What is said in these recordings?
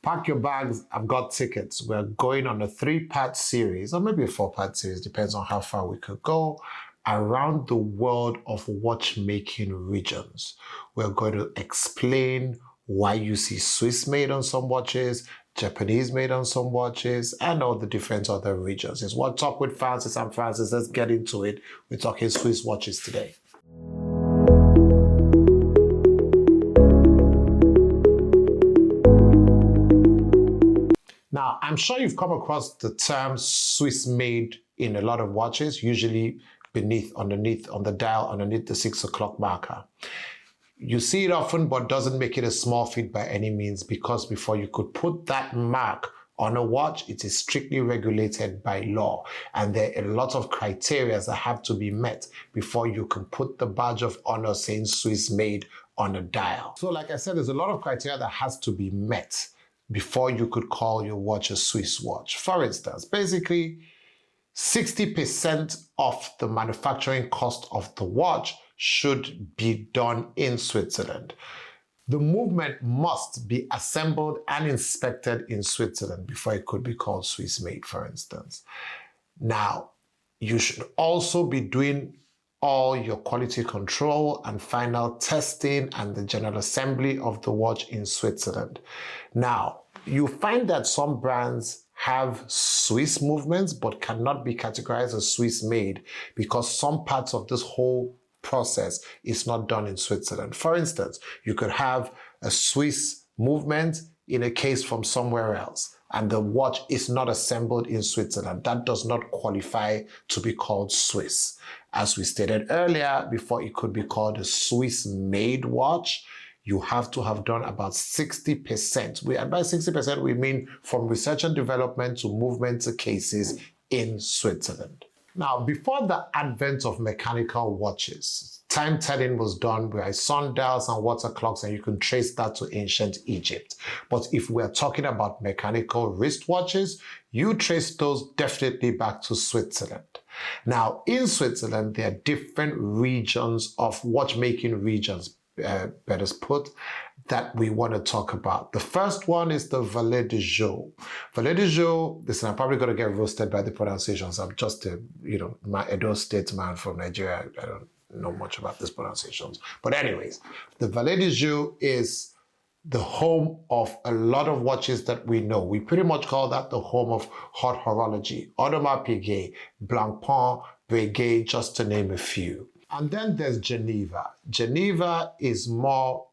Pack your bags, I've got tickets. We're going on a 3-part series, or maybe a 4-part series, depends on how far we could go, around the world of watchmaking regions. We're going to explain why you see Swiss made on some watches, Japanese made on some watches, and all the different other regions. It's What Talk with Francis and Francis. Let's get into it. We're talking Swiss watches today. Now, I'm sure you've come across the term Swiss made in a lot of watches, usually underneath on the dial, underneath the 6 o'clock marker. You see it often, but doesn't make it a small feat by any means, because before you could put that mark on a watch, it is strictly regulated by law. And there are a lot of criteria that have to be met before you can put the badge of honor saying Swiss made on a dial. So like I said, there's a lot of criteria that has to be met before you could call your watch a Swiss watch. For instance, basically 60% of the manufacturing cost of the watch should be done in Switzerland. The movement must be assembled and inspected in Switzerland before it could be called Swiss made, for instance. Now, you should also be doing all your quality control and final testing and the general assembly of the watch in Switzerland. Now, you find that some brands have Swiss movements but cannot be categorized as Swiss made because some parts of this whole process is not done in Switzerland. For instance, you could have a Swiss movement in a case from somewhere else, and the watch is not assembled in Switzerland. That does not qualify to be called Swiss. As we stated earlier, before it could be called a Swiss-made watch, you have to have done about 60%. And by 60%, we mean from research and development to movement to cases in Switzerland. Now, before the advent of mechanical watches, time telling was done by sundials and water clocks, and you can trace that to ancient Egypt. But if we're talking about mechanical wristwatches, you trace those definitely back to Switzerland. Now, in Switzerland, there are different regions of watchmaking regions, better put, that we want to talk about. The first one is the Vallée de Joux. Vallée de Joux, listen, I'm probably going to get roasted by the pronunciations. I'm just a, my Edo State man from Nigeria. I don't know much about these pronunciations. But anyways, the Vallée de Joux is the home of a lot of watches that we know. We pretty much call that the home of haute horology. Audemars Piguet, Blancpain, Breguet, just to name a few. And then there's Geneva. Geneva is more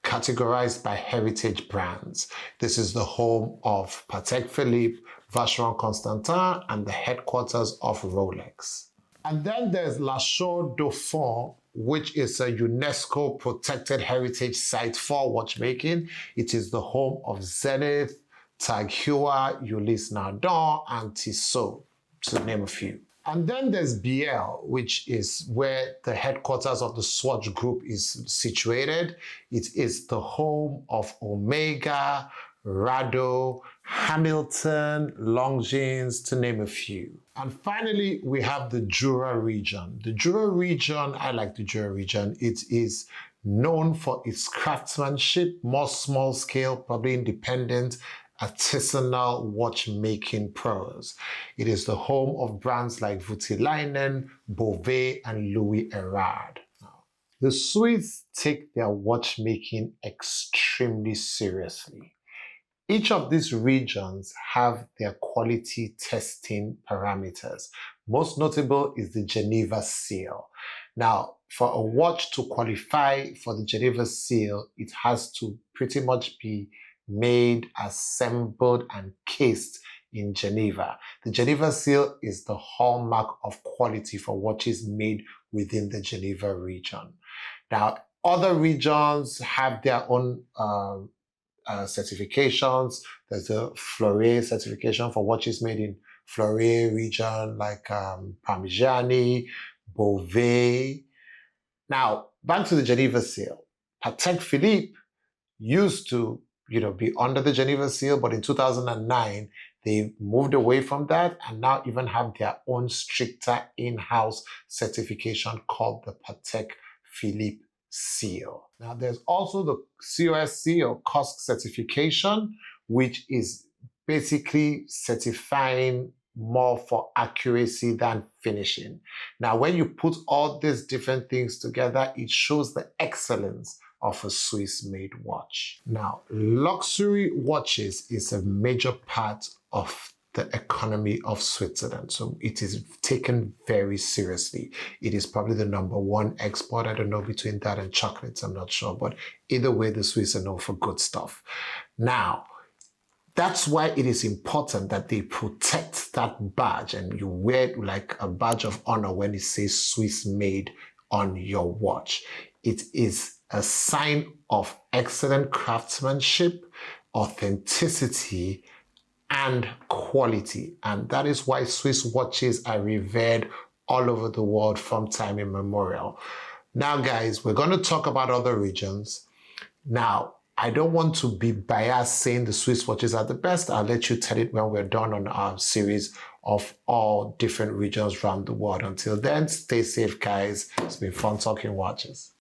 categorized by heritage brands. This is the home of Patek Philippe, Vacheron Constantin, and the headquarters of Rolex. And then there's La Chaux-de-Fonds, which is a UNESCO protected heritage site for watchmaking. It is the home of Zenith, Tag Heuer, Ulysse Nardin, and Tissot, to name a few. And then there's Biel, which is where the headquarters of the Swatch Group is situated. It is the home of Omega, Rado, Hamilton, Longines, to name a few. And finally, we have the Jura region. The Jura region, I like the Jura region. It is known for its craftsmanship, more small scale, probably independent, artisanal watchmaking pros. It is the home of brands like Voutilainen, Bovet, and Louis Erard. The Swiss take their watchmaking extremely seriously. Each of these regions have their quality testing parameters. Most notable is the Geneva seal. Now, for a watch to qualify for the Geneva seal, it has to pretty much be made, assembled, and cased in Geneva. The Geneva seal is the hallmark of quality for watches made within the Geneva region. Now, other regions have their own certifications. There's a Fleuret certification for watches made in Fleuret region, like Parmigiani, Bovet. Now, back to the Geneva seal. Patek Philippe used to be under the Geneva seal, but in 2009, they moved away from that and now even have their own stricter in-house certification called the Patek Philippe seal. Now, there's also the COSC or COSC certification, which is basically certifying more for accuracy than finishing. Now, when you put all these different things together, it shows the excellence of a Swiss-made watch. Now, luxury watches is a major part of the economy of Switzerland. So it is taken very seriously. It is probably the #1 export. I don't know, between that and chocolates, I'm not sure. But either way, the Swiss are known for good stuff. Now, that's why it is important that they protect that badge and you wear it like a badge of honor when it says Swiss made on your watch. It is a sign of excellent craftsmanship, authenticity, and quality. And that is why Swiss watches are revered all over the world from time immemorial. Now, guys, we're going to talk about other regions. Now, I don't want to be biased saying the Swiss watches are the best. I'll let you tell it when we're done on our series of all different regions around the world. Until then, stay safe, guys. It's been fun talking watches.